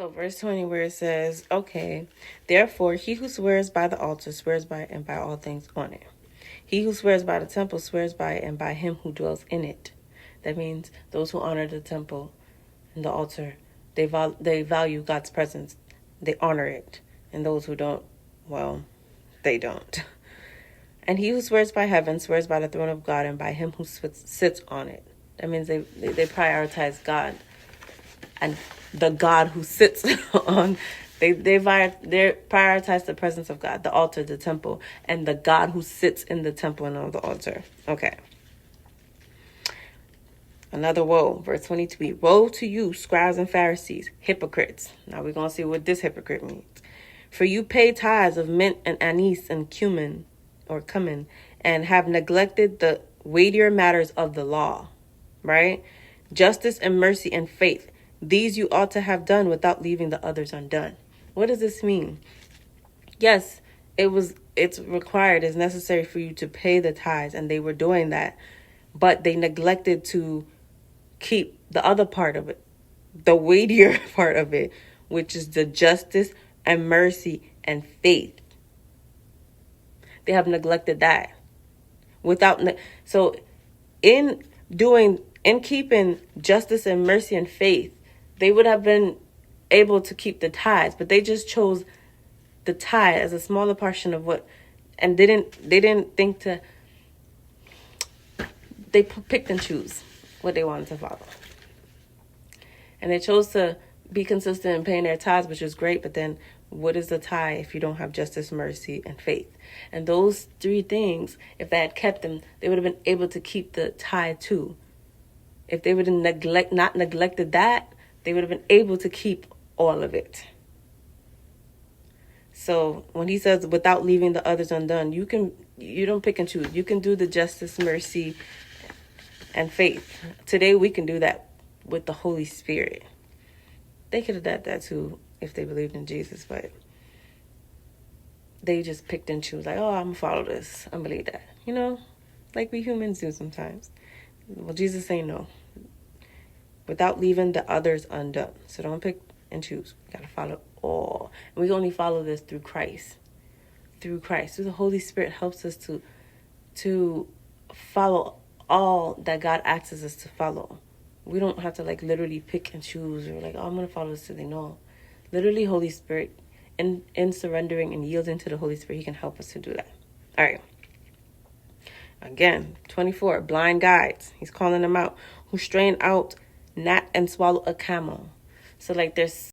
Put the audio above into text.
So verse 20 where it says, okay, therefore he who swears by the altar swears by it and by all things on it. He who swears by the temple swears by it and by him who dwells in it. That means those who honor the temple and the altar, they value God's presence. They honor it. And those who don't, well, they don't. And he who swears by heaven swears by the throne of God and by him who sits on it. That means they prioritize God and the God who sits on. They prioritize the presence of God, the altar, the temple, and the God who sits in the temple and on the altar. Okay. Another woe, verse 22. Woe to you, scribes and Pharisees, hypocrites. Now we're going to see what this hypocrite means. For you pay tithes of mint and anise and cumin, and have neglected the weightier matters of the law, right? Justice and mercy and faith. These you ought to have done without leaving the others undone. What does this mean? Yes, it's required, it's necessary for you to pay the tithes, and they were doing that, but they neglected to keep the other part of it, the weightier part of it, which is the justice and mercy and faith. They have neglected that. So in keeping justice and mercy and faith, they would have been able to keep the tithes, but they just chose the tithe as a smaller portion of what, and they didn't think to. They picked and choose what they wanted to follow, and they chose to be consistent in paying their tithes, which is great. But then, what is the tithe if you don't have justice, mercy, and faith? And those three things, if they had kept them, they would have been able to keep the tithe too. If they would have not neglected that, they would have been able to keep all of it. So when he says without leaving the others undone, you don't pick and choose. You can do the justice, mercy, and faith. Today we can do that with the Holy Spirit. They could have done that too if they believed in Jesus, but they just picked and chose, like, oh, I'm gonna follow this. I believe that. Like we humans do sometimes. Well, Jesus saying no. Without leaving the others undone. So don't pick and choose. We gotta follow all. And we only follow this through Christ. Through Christ. Through the Holy Spirit helps us to follow all that God asks us to follow. We don't have to literally pick and choose or I'm going to follow this today. No. Literally, Holy Spirit, in surrendering and yielding to the Holy Spirit, he can help us to do that. All right. Again, 24, blind guides. He's calling them out. Who strain out gnat and swallow a camel. So there's